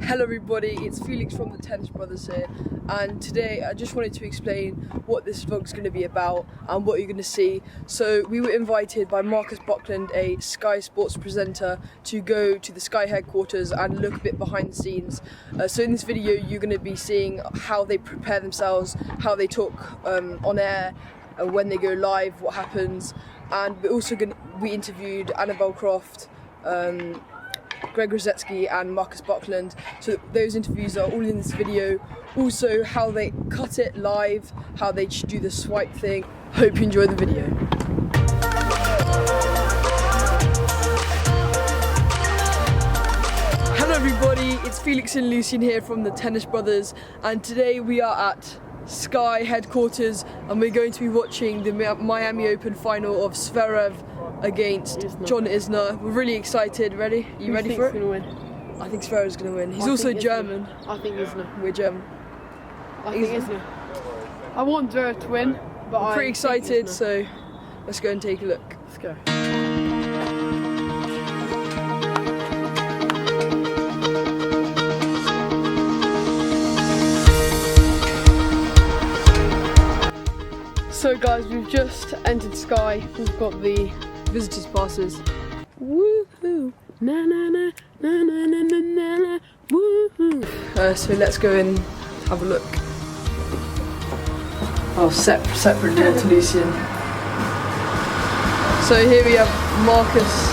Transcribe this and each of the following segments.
Hello everybody, it's Felix from the Tennis Brothers here, and today I just wanted to explain what this vlog's going to be about and what you're going to see. So we were invited by Marcus Buckland, a Sky Sports presenter, to go to the Sky headquarters and look a bit behind the scenes. So in this video you're going to be seeing how they prepare themselves, how they talk on air, when they go live, what happens, and we interviewed Annabel, Greg Rosetsky and Marcus Buckland, so those interviews are all in this video. Also how they cut it live, how they do the swipe thing. Hope you enjoy the video. Hello everybody, it's Felix and Lucien here from the Tennis Brothers, and today we are at Sky headquarters and we're going to be watching the Miami Open final of Zverev against John Isner. We're really excited. Ready? You ready for it? Gonna win? I think Zverev's going to win. He's also German. I think Isner. We're German. I think Isner. I want Zverev to win, but I'm pretty excited, so let's go and take a look. Let's go. So guys, we've just entered Sky. We've got the Visitors passes. woohoo, na na na na na na na na na, woohoo. So let's go and have a look. Oh, separate door to Lucien. So here we have Marcus.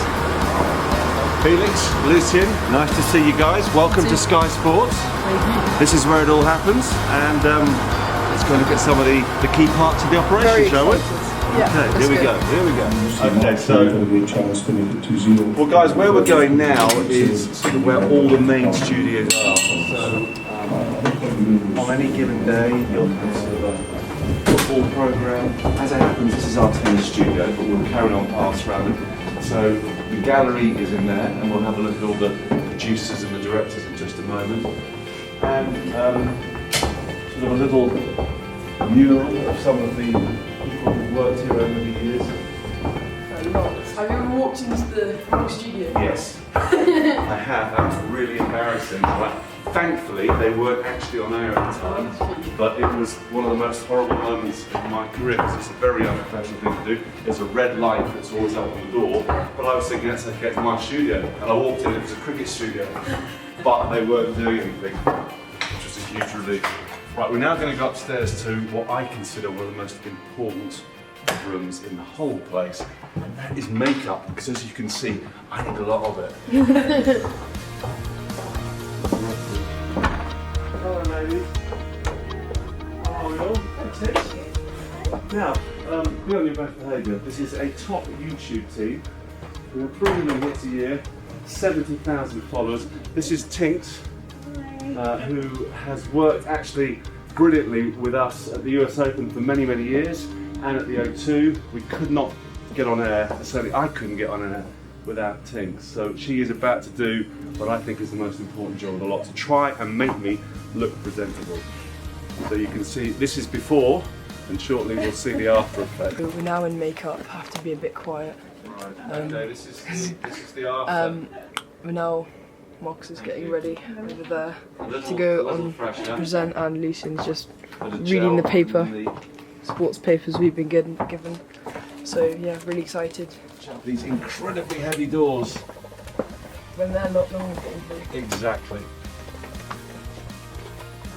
Felix, Lucien, nice to see you guys. Welcome to Sky Sports. Thank you. This is where it all happens, and let's go look at some of the key parts of the operation, Very shall we? excited. Yeah, Okay, here we go. Okay, so well, guys, where we're going now is sort of where all the main studios are. So on any given day, you'll have sort of a football program. As it happens, this is our tennis studio, but we'll carry on past around it. So the gallery is in there, and we'll have a look at all the producers and the directors in just a moment. And sort of a little mural of some of the people who've worked here over the years. Have you ever walked into the wrong studio? Yes, I have. That was really embarrassing. But thankfully, they weren't actually on air at the time. But it was one of the most horrible moments in my career because it's a very unprofessional thing to do. There's a red light that's always up on the door. But I was thinking, that's okay, it's my studio. And I walked in, it was a cricket studio. But they weren't doing anything, which was a huge relief. Right, we're now going to go upstairs to what I consider one of the most important rooms in the whole place, and that is makeup, because as you can see, I need a lot of it. Hello, ladies. How are we all? Now, be on your best behaviour. This is a top YouTube team. We're improving them once a year, 70,000 followers. This is Tinks, who has worked actually brilliantly with us at the US Open for many, many years, and at the O2. We could not get on air, certainly I couldn't get on air without Tinks. So she is about to do what I think is the most important job of the lot, to try and make me look presentable. So you can see, this is before, and shortly we'll see the after effect. We're now in makeup, have to be a bit quiet. Right, okay, this is the after. We're now, Marcus is getting ready over there to go on to present, and Lucien's just reading the paper, sports papers we've been given. So yeah, really excited. These incredibly heavy doors. When they're not long. Exactly.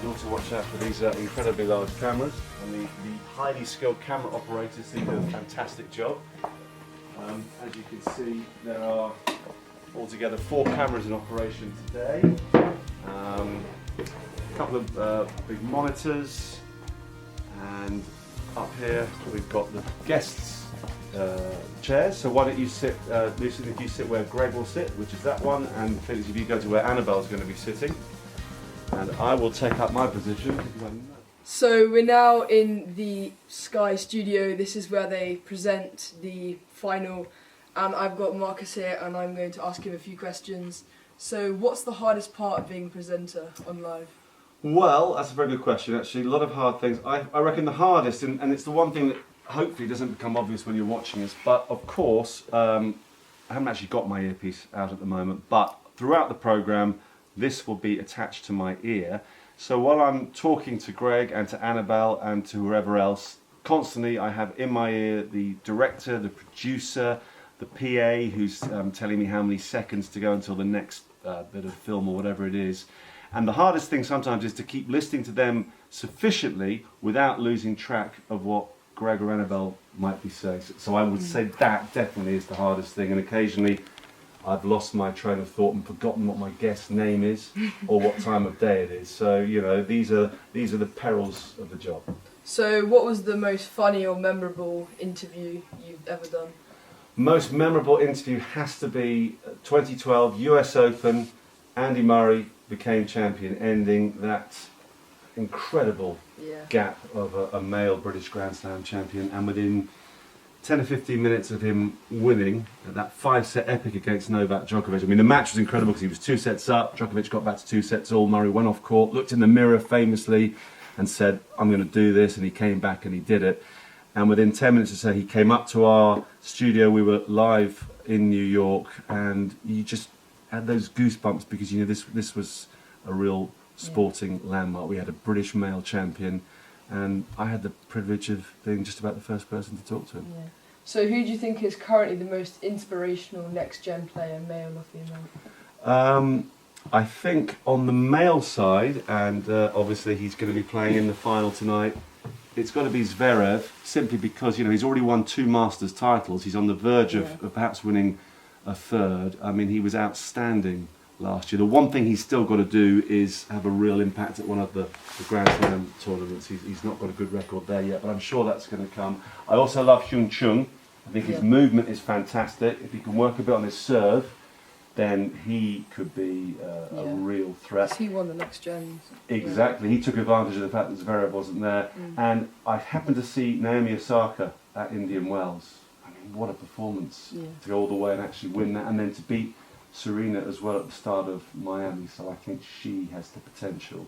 And also watch out for these incredibly large cameras, and the highly skilled camera operators do a fantastic job. As you can see, there are altogether 4 cameras in operation today. A couple of big monitors, and up here we've got the guests' chairs. So why don't you sit, Lucien, if you sit where Greg will sit, which is that one, and Felix, if you go to where Annabel's going to be sitting, and I will take up my position. So we're now in the Sky studio. This is where they present the final, and I've got Marcus here and I'm going to ask him a few questions. So what's the hardest part of being a presenter on live? Well, that's a very good question actually. A lot of hard things. I reckon the hardest, and it's the one thing that hopefully doesn't become obvious when you're watching us, but of course, I haven't actually got my earpiece out at the moment, but throughout the programme, this will be attached to my ear. So while I'm talking to Greg and to Annabel and to whoever else, constantly I have in my ear the director, the producer, the PA who's telling me how many seconds to go until the next bit of film or whatever it is. And the hardest thing sometimes is to keep listening to them sufficiently without losing track of what Greg or Annabel might be saying. So I would say that definitely is the hardest thing, and occasionally I've lost my train of thought and forgotten what my guest's name is or what time of day it is. So, you know, these are the perils of the job. So what was the most funny or memorable interview you've ever done? Most memorable interview has to be 2012 US Open. Andy Murray became champion, ending that incredible gap of a male British Grand Slam champion, and within 10 or 15 minutes of him winning that 5-set epic against Novak Djokovic. I mean, the match was incredible because he was 2 sets up, Djokovic got back to 2 sets all, Murray went off court, looked in the mirror famously and said, I'm going to do this, and he came back and he did it. And within 10 minutes or so he came up to our studio, we were live in New York, and you just had those goosebumps because, you know, this was a real sporting landmark. We had a British male champion, and I had the privilege of being just about the first person to talk to him. Yeah. So who do you think is currently the most inspirational next-gen player, male or female? I think on the male side, and obviously he's going to be playing in the final tonight, it's got to be Zverev, simply because, you know, he's already won 2 Masters titles. He's on the verge of perhaps winning a third. I mean, he was outstanding last year. The one thing he's still got to do is have a real impact at one of the Grand Slam tournaments. He's not got a good record there yet, but I'm sure that's going to come. I also love Hyun Chung. I think his movement is fantastic. If he can work a bit on his serve, then he could be a real threat. He won the next gen. Exactly. He took advantage of the fact that Zverev wasn't there. And I happened to see Naomi Osaka at Indian Wells. I mean, what a performance to go all the way and actually win that, and then to beat Serena as well at the start of Miami. So I think she has the potential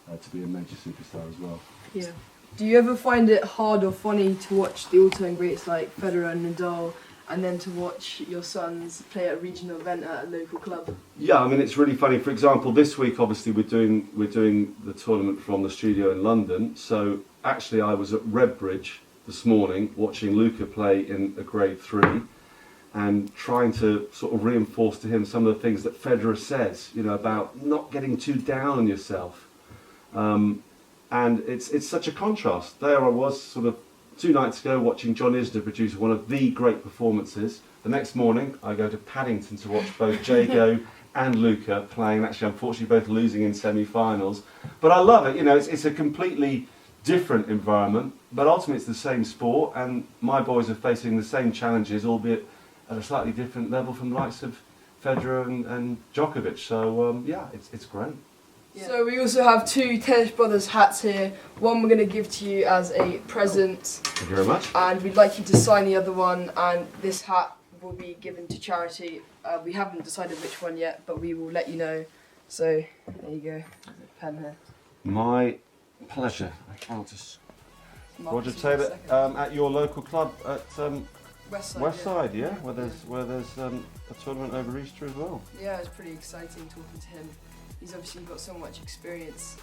to be a major superstar as well. Yeah. Do you ever find it hard or funny to watch the all-time greats like Federer and Nadal, and then to watch your sons play at a regional event at a local club? Yeah, I mean, it's really funny. For example, this week obviously we're doing the tournament from the studio in London. So actually I was at Redbridge this morning watching Luca play in a grade 3 and trying to sort of reinforce to him some of the things that Federer says, you know, about not getting too down on yourself. And it's such a contrast. There I was sort of 2 nights ago watching John Isner produce one of the great performances. The next morning I go to Paddington to watch both Jago and Luca playing, actually unfortunately both losing in semi-finals. But I love it, you know, it's a completely different environment, but ultimately it's the same sport, and my boys are facing the same challenges, albeit at a slightly different level from the likes of Federer and Djokovic. So yeah, it's great. Yeah. So we also have 2 Tennis Brothers hats here. One we're going to give to you as a present. Thank you very much. And we'd like you to sign the other one, and this hat will be given to charity. We haven't decided which one yet, but we will let you know. So there you go. There's a pen here. My pleasure. I'll just Roger Taylor at your local club at West Side, yeah? Where there's a tournament over Easter as well. Yeah, it's pretty exciting talking to him. He's obviously got so much experience.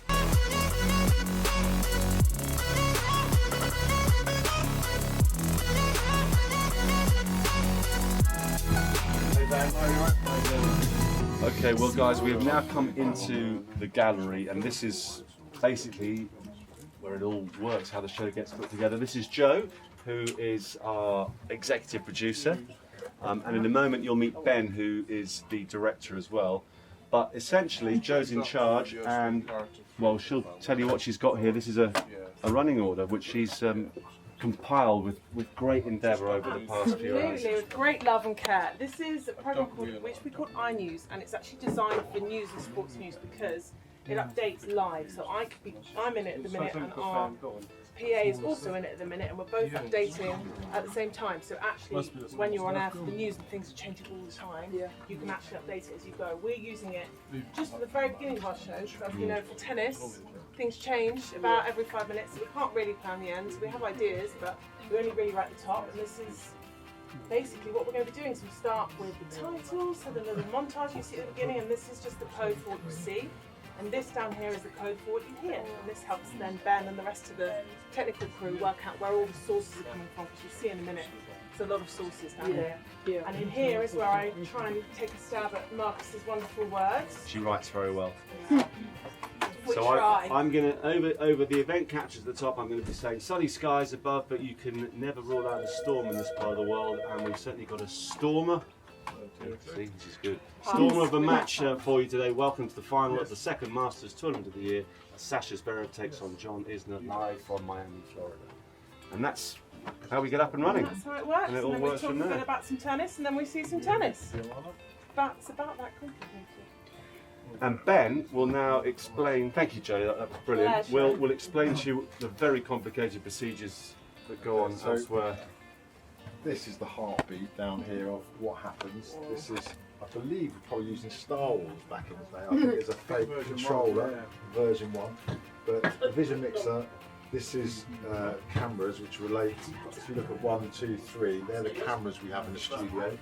Okay, well guys, we have now come into the gallery, and this is basically where it all works, how the show gets put together. This is Joe, who is our executive producer, and in a moment you'll meet Ben, who is the director as well. But essentially, Joe's in charge, and well, she'll tell you what she's got here. This is a running order, which she's compiled with great endeavour over the past few hours. Absolutely, with great love and care. This is a programme which we call iNews, and it's actually designed for news and sports news because it updates live. So I'm in it at the minute, and our PA is also in it at the minute, and we're both updating at the same time. So actually, when you're on air for the news and things are changing all the time, you can actually update it as you go. We're using it just at the very beginning of our show, because as you know, for tennis, things change about every 5 minutes, so we can't really plan the end. So we have ideas, but we only really write the top, and this is basically what we're going to be doing is we start with the title, so the little montage you see at the beginning, and this is just the code for what you see. And this down here is the code for what you hear. And this helps then Ben and the rest of the technical crew work out where all the sources are coming from, because you'll see in a minute, there's a lot of sources down here. Yeah. And in here is where I try and take a stab at Marcus's wonderful words. She writes very well. So I'm going to, over the event captures at the top, I'm going to be saying sunny skies above, but you can never rule out a storm in this part of the world, and we've certainly got a stormer. See, this is good. Stormer of a match for you today. Welcome to the final of the second Masters Tournament of the year. Sasha Zverev takes on John Isner live from Miami, Florida. And that's how we get up and running. That's how it works. And it all then works we from talk a there. bit about some tennis, and then we see some tennis. It's about that complicated. And Ben will now explain, thank you Joe, that was brilliant. We'll explain to you the very complicated procedures that go on elsewhere. This is the heartbeat down here of what happens. This is, I believe, we're probably using Star Wars back in the day. I think there's a fake controller, version 1. But the Vision Mixer, this is cameras which relate, if you look at 1, 2, 3, they're the cameras we have in the studio.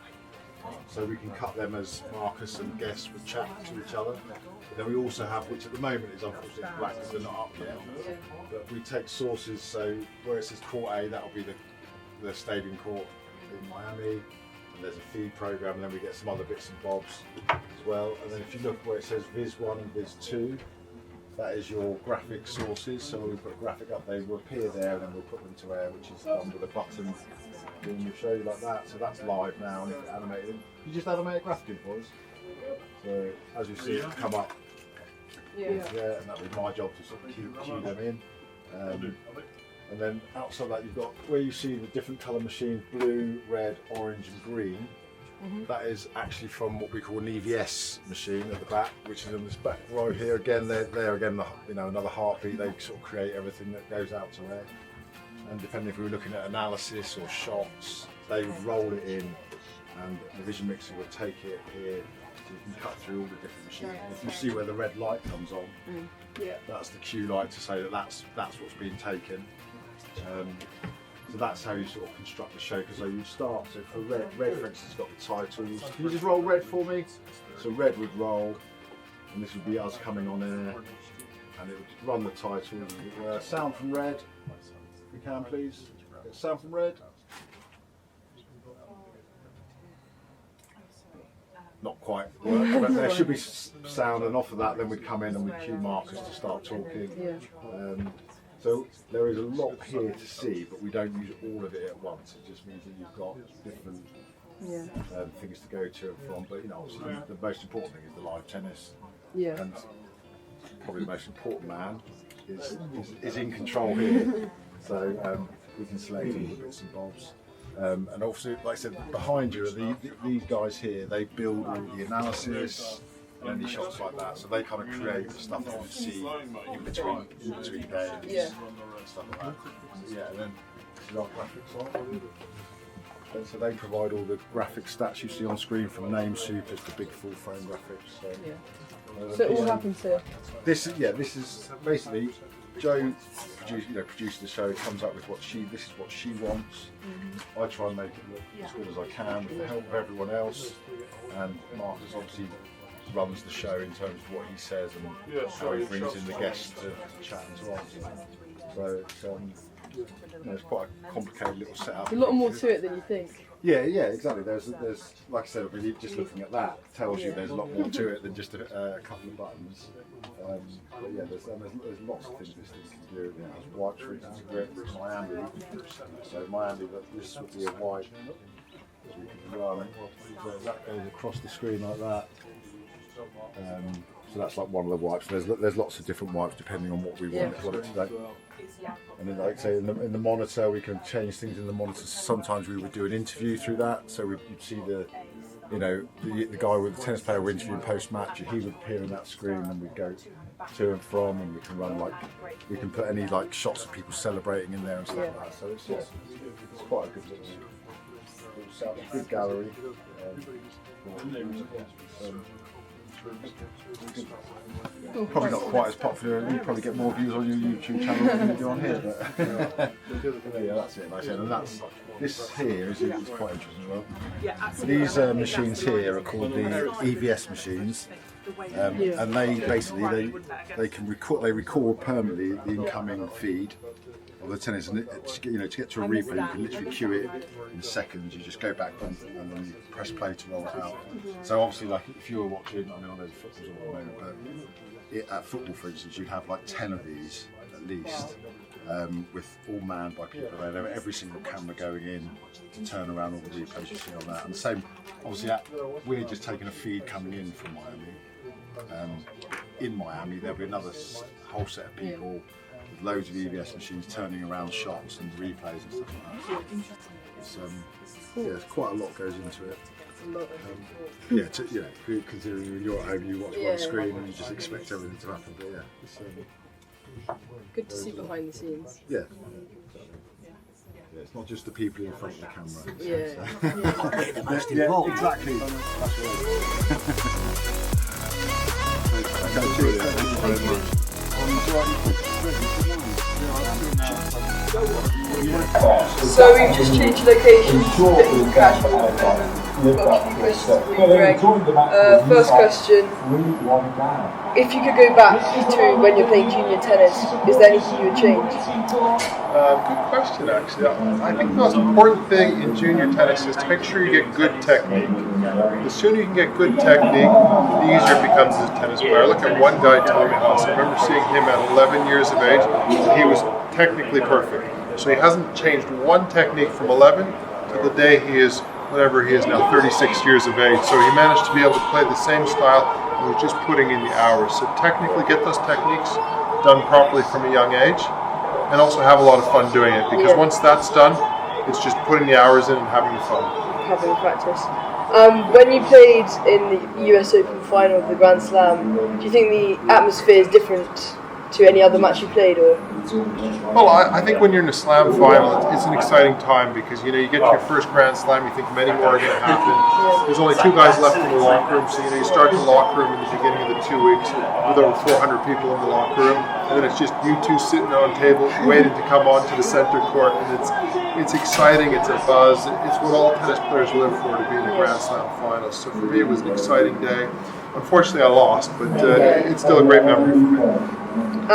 So we can cut them as Marcus and guests would chat to each other. But then we also have, which at the moment is unfortunately black because they're not up yet, but we take sources, so where it says Court A, that'll be the stadium court in Miami, and there's a feed program, and then we get some other bits and bobs as well. And then if you look where it says Viz 1 and Viz 2, that is your graphic sources. So we put a graphic up, they will appear there, and then we'll put them to air, which is done with a button. And we'll show you like that. So that's live now, and if it's animated, you just animate a graphic in for us. So as you see it come up, and that was my job to sort of cue them in. And then outside that you've got where you see the different colour machines, blue, red, orange and green. That is actually from what we call an EVS machine at the back, which is in this back row here. Again, they're again, another heartbeat. They sort of create everything that goes out to air. And depending if we were looking at analysis or shots, they would roll it in, and the Vision Mixer would take it here. So you can cut through all the different machines. And if you see where the red light comes on, that's the cue light to say that that's what's being taken. So that's how you sort of construct the show, because you start, so for red for instance has got the titles. Can you just roll red for me? So red would roll, and this would be us coming on air, and it would run the titles. Sound from red, if we can please. Sound from red. Not quite work, but there should be sound, and off of that then we'd come in and we'd cue Marcus to start talking. So there is a lot here to see, but we don't use all of it at once. It just means that you've got different things to go to and from. But obviously the most important thing is the live tennis. And probably the most important man is in control here. So we can select all the bits and bobs. And also, like I said, behind you are these guys here. They build all the analysis and any shots like that, so they kind of create the stuff that you see in between games and stuff like that. And then this is our graphics on. And so they provide all the graphic stats you see on screen, from name supers to big full frame graphics. So it all happens here. This is basically Joe produced the show, comes up with this is what she wants. I try and make it look as good as I can with the help of everyone else, and Marcus obviously runs the show in terms of what he says and how he brings in the guests to chat and so on. So it's quite a complicated little setup. There's a lot more to it than you think. Yeah, exactly. There's like I said, just looking at that tells you there's a lot more to it than just a couple of buttons. But yeah, there's lots of things this thing can do. It has wipes, for instance, for Miami. So Miami, this would be a wipe. So you can run. So that goes across the screen like that. So that's like one of the wipes. There's lots of different wipes depending on what we want it to do. And then, like I say, in the monitor, we can change things in the monitor. Sometimes we would do an interview through that, so you'd see the guy with the tennis player we're interviewing post-match. He would appear on that screen, and we'd go to and from, and we can run we can put any shots of people celebrating in there and stuff like that. So it's quite a good little setup, good gallery. Probably not quite as popular. You probably get more views on your YouTube channel than you do on here. But yeah, that's it. Like I said, and this here is quite interesting as well. These machines here are called the EVS machines, and they basically they can record permanently the incoming feed of the tennis, and to get to a replay you can literally cue it in seconds. You just go back and then you press play to roll it out. So obviously, like if you were watching, I know there's football at the moment, but at football, for instance, you'd have like 10 of these at least, with all manned by people there. Every single camera going in to turn around all the replays you see on that. And the same, obviously, we're just taking a feed coming in from Miami. In Miami, there'll be another whole set of people with loads of EVS machines turning around shots and replays and stuff like that. There's quite a lot goes into it. Considering when you're at home, you watch one screen and you just expect everything to happen. But it's good to see behind the scenes. Yeah, it's not just the people in front of the camera. Most involved. Exactly. That's right. Thank you very much. So we've just changed location to Felix casual at the moment. We've got a few questions for you, Greg. First question, if you could go back to when you're playing junior tennis, is there anything you would change? Good question, actually. I think the most important thing in junior tennis is to make sure you get good technique. The sooner you can get good technique, the easier it becomes as a tennis player. Look at one guy, Tommy Haas. I remember seeing him at 11 years of age, and he was technically perfect. So he hasn't changed one technique from 11 to the day he is, whatever he is now, 36 years of age. So he managed to be able to play the same style and was just putting in the hours. So technically get those techniques done properly from a young age, and also have a lot of fun doing it, because once that's done, it's just putting the hours in and having fun. Having practice. When you played in the US Open final of the Grand Slam, do you think the atmosphere is different to any other match you played, or? Well, I think when you're in a slam final, it's an exciting time, because you get your first Grand Slam, you think many more are going to happen. There's only 2 guys left in the locker room, so you start the locker room in the beginning of the 2 weeks with over 400 people in the locker room, and then it's just you two sitting on a table waiting to come onto the center court, and it's exciting, it's a buzz, it's what all tennis players live for, to be in the Grand Slam finals. So for me, it was an exciting day. Unfortunately, I lost, but it's still a great memory for me. And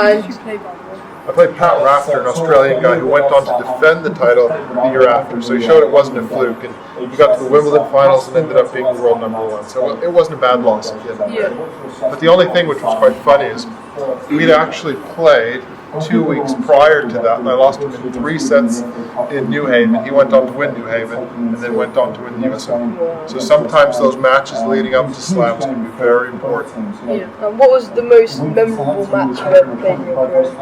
I played Pat Rafter, an Australian guy who went on to defend the title the year after. So he showed it wasn't a fluke, and he got to the Wimbledon finals and ended up being the world #1. So it wasn't a bad loss again. But the only thing which was quite funny is we'd actually played 2 weeks prior to that, and I lost him in 3 sets in New Haven. He went on to win New Haven, and then went on to win the US Open. So sometimes those matches leading up to slams can be very important. And what was the most memorable match you ever played in your career?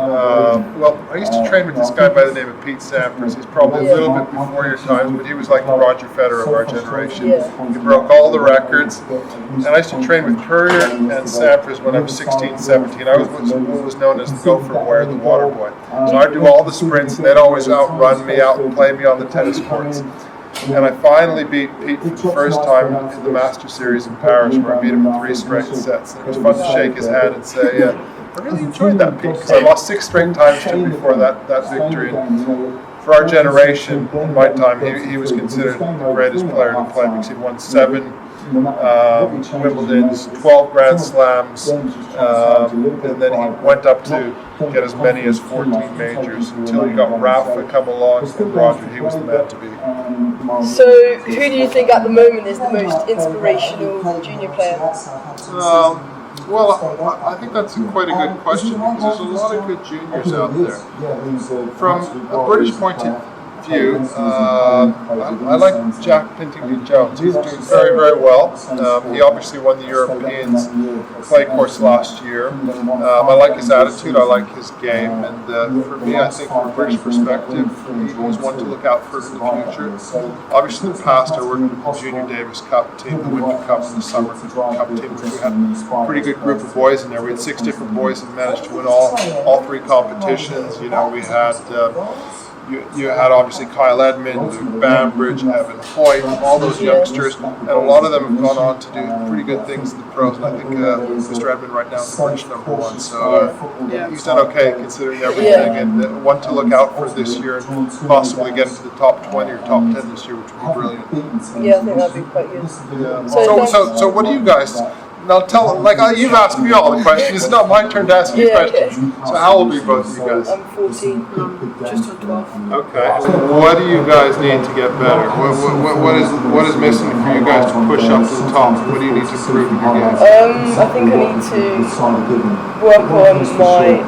Well, I used to train with this guy by the name of Pete Sampras. He's probably a little bit before your times, but he was like the Roger Federer of our generation. He broke all the records. And I used to train with Courier and Sampras when I was 16, 17. I was what was known as the gopher boy, or the water boy. So I'd do all the sprints, and they'd always outrun me, outplay me on the tennis courts. And I finally beat Pete for the first time in the Master Series in Paris, where I beat him in 3 straight sets. And it was fun to shake his hand and say, I really enjoyed that, Pete, because I lost 6 straight times to him before that victory. And for our generation, in my time, he was considered the greatest player to play, because he'd won 7 Wimbledons, 12 Grand Slams, and then he went up to get as many as 14 majors until he got Rafa come along, and Roger, he was the man to beat. So, who do you think at the moment is the most inspirational junior player? Well, I think that's quite a good question, because there's a lot of good juniors out there. From a British point of view, I like Jack Pintington-Jones. He's doing very, very well. He obviously won the Europeans clay course last year. I like his attitude, I like his game, and for me, I think from a British perspective, he's one to look out for in the future. Obviously in the past, I worked with the Junior Davis Cup team, the Winter Cup, and the Summer Cup team. We had a pretty good group of boys in there. We had 6 different boys and managed to win all 3 competitions. We had you had obviously Kyle Edmund, Luke Bambridge, Evan Hoyt, all those youngsters, and a lot of them have gone on to do pretty good things in the pros. And I think Mr. Edmund right now is the British #1, so he's done okay considering everything, and one to look out for this year, and possibly get into the top 20 or top 10 this year, which would be brilliant. Yeah, I think that'd be quite good. Yeah. So what do you guys? Now you've asked me all the questions. It's not my turn to ask you questions. So how old are you both of you guys? I'm 14, just on 12. Okay. What do you guys need to get better? What is missing for you guys to push up to the top? What do you need to improve in your game? I think I need to work on my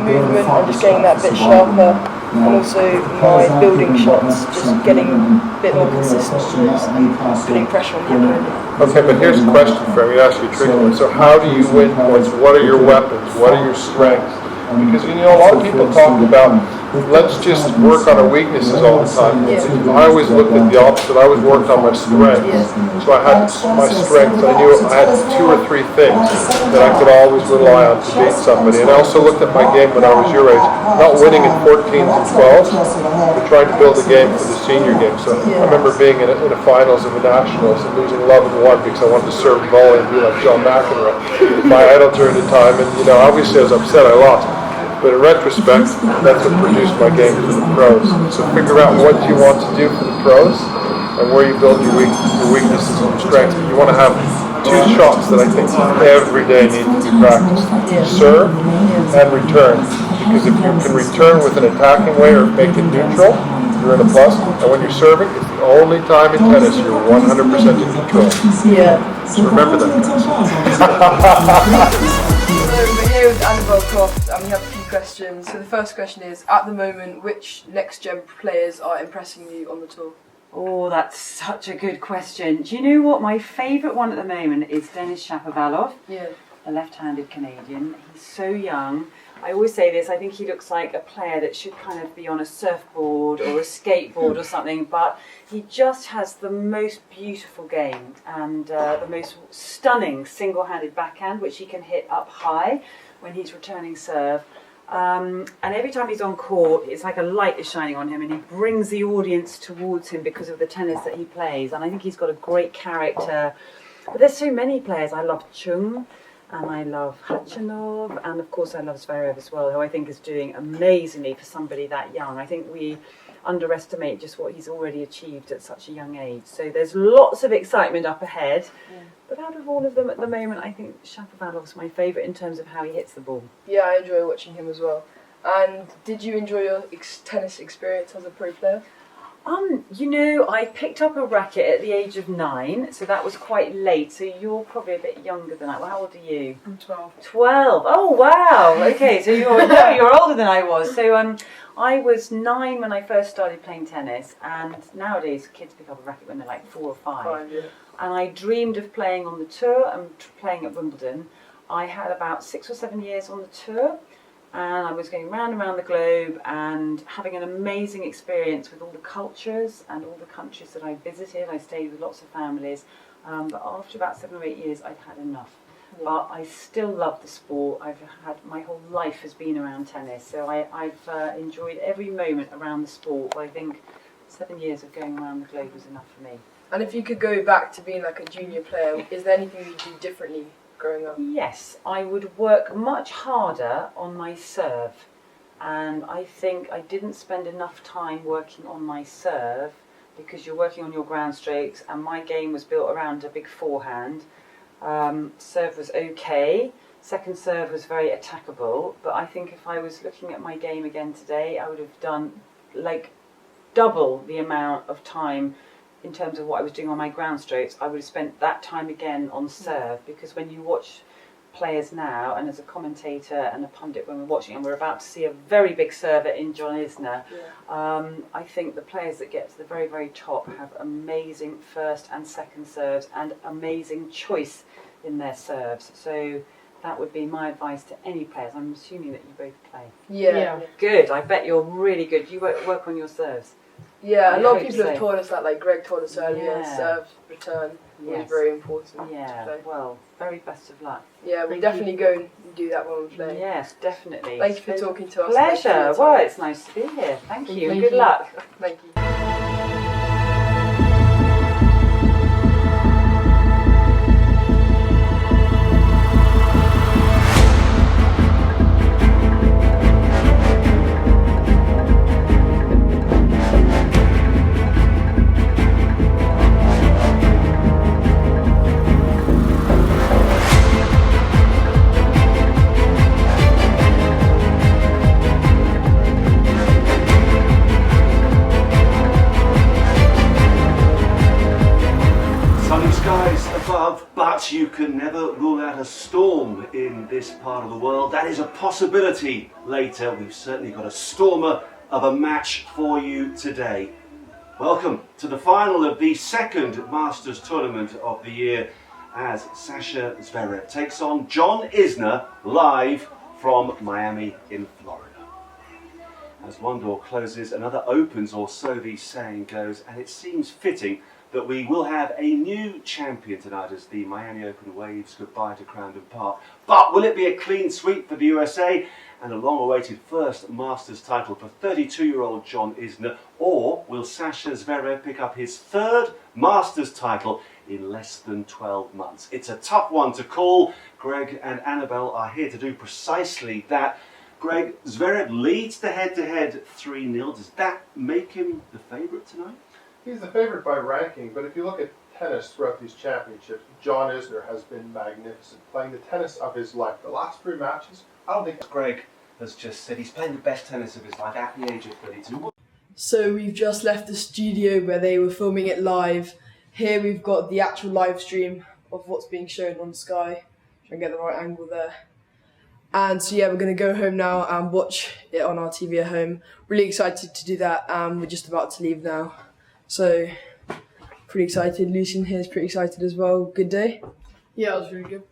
movement and just getting that bit sharper, and also my building shots, just getting a bit more consistent and putting pressure on the opponent. Okay, but here's a question for me. I'm going to ask you a tricky one. So how do you win points? What are your weapons? What are your strengths? Because a lot of people talk about, let's just work on our weaknesses all the time. I always looked at the opposite. I always worked on my strengths. So I had my strengths. I knew I had 2 or 3 things that I could always rely on to beat somebody. And I also looked at my game when I was your age, not winning in 14s and 12s, but trying to build a game for the senior game. So I remember being in a finals of the Nationals and losing 11-1 because I wanted to serve volley and be like John McEnroe, my idol during the time. And obviously I was upset I lost. But in retrospect, that's what produced my game for the pros. So figure out what you want to do for the pros and where you build your weaknesses and your strengths. But you want to have 2 shots that I think every day need to be practiced. Serve and return. Because if you can return with an attacking way or make it neutral, you're in a plus. And when you're serving, it's the only time in tennis you're 100% in control. Yeah. So remember that, guys. So we're here with Annabel Croft and we have a few questions. So the first question is, at the moment, which next-gen players are impressing you on the tour? Oh, that's such a good question. Do you know what? My favourite one at the moment is Denis Shapovalov, a left-handed Canadian. He's so young. I always say this, I think he looks like a player that should kind of be on a surfboard or a skateboard or something, but he just has the most beautiful game and the most stunning single-handed backhand, which he can hit up high when he's returning serve. And every time he's on court, it's like a light is shining on him and he brings the audience towards him because of the tennis that he plays. And I think he's got a great character. But there's so many players. I love Chung. And I love Khachanov, and of course I love Zverev as well, who I think is doing amazingly for somebody that young. I think we underestimate just what he's already achieved at such a young age. So there's lots of excitement up ahead, but out of all of them at the moment, I think Shapovalov's my favourite in terms of how he hits the ball. Yeah, I enjoy watching him as well. And did you enjoy your tennis experience as a pro player? I picked up a racket at the age of 9, so that was quite late. So you're probably a bit younger than I. Well, how old are you? I'm 12. 12. Oh wow. Okay, so you're older than I was. So I was 9 when I first started playing tennis, and nowadays kids pick up a racket when they're like 4 or 5. And I dreamed of playing on the tour and playing at Wimbledon. I had about 6 or 7 years on the tour. And I was going round and round the globe and having an amazing experience with all the cultures and all the countries that I visited. I stayed with lots of families, but after about 7 or 8 years, I'd had enough. But I still love the sport. My whole life has been around tennis, so I've enjoyed every moment around the sport. But I think 7 years of going around the globe was enough for me. And if you could go back to being like a junior player, is there anything you'd do differently growing up? Yes, I would work much harder on my serve, and I think I didn't spend enough time working on my serve because you're working on your ground strokes, and my game was built around a big forehand. Serve was okay, second serve was very attackable, but I think if I was looking at my game again today, I would have done like double the amount of time in terms of what I was doing on my ground strokes. I would have spent that time again on serve, because when you watch players now, and as a commentator and a pundit when we're watching, and we're about to see a very big server in John Isner, I think the players that get to the very, very top have amazing first and second serves and amazing choice in their serves. So that would be my advice to any players. I'm assuming that you both play. Yeah. Good, I bet you're really good. You work on your serves. Yeah, a lot of hope people have so. told us that, like Greg told us earlier, Yeah. serve return was Yes. very important. Yeah, So, well, very best of luck. yeah, we'll Thank definitely you. go and do that when we play. Yes, definitely. Thank you for It's been talking to a us. Thank you for your pleasure. time. Well, it's nice to be here. Thank you, and Thank good you. luck. Thank you. Sunny skies above, but you can never rule out a storm in this part of the world. That is a possibility later. We've certainly got a stormer of a match for you today. Welcome to the final of the second Masters tournament of the year as Sasha Zverev takes on John Isner live from Miami in Florida. As one door closes, another opens, or so the saying goes, and it seems fitting that we will have a new champion tonight as the Miami Open waves goodbye to Crandon Park. But will it be a clean sweep for the USA and a long-awaited first Masters title for 32-year-old John Isner, or will Sasha Zverev pick up his third Masters title in less than 12 months? It's a tough one to call. Greg and Annabel are here to do precisely that. Greg, Zverev leads the head-to-head 3-0. Does that make him the favourite tonight? He's the favourite by ranking, but if you look at tennis throughout these championships, John Isner has been magnificent, playing the tennis of his life. The last 3 matches, I don't think... Greg has just said he's playing the best tennis of his life at the age of 32. So we've just left the studio where they were filming it live. Here we've got the actual live stream of what's being shown on Sky. Try and get the right angle there. And so yeah, we're going to go home now and watch it on our TV at home. Really excited to do that. We're just about to leave now. So, pretty excited. Lucian here is pretty excited as well. Good day? Yeah, it was really good.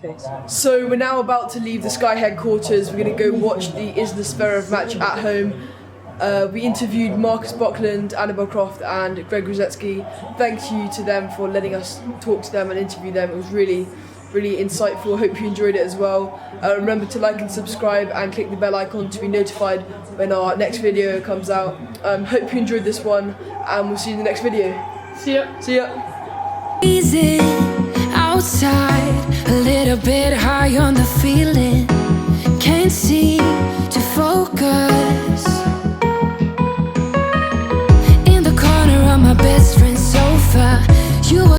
Okay. So we're now about to leave the Sky headquarters. We're going to go watch the Isner Zverev match at home. We interviewed Marcus Buckland, Annabel and Greg Rosetsky. Thank you to them for letting us talk to them and interview them. It was really insightful. Hope you enjoyed it as well. Remember to like and subscribe and click the bell icon to be notified when our next video comes out. Hope you enjoyed this one, and we'll see you in the next video. See ya. See ya. Easy outside, a little bit high on the feeling. Can't see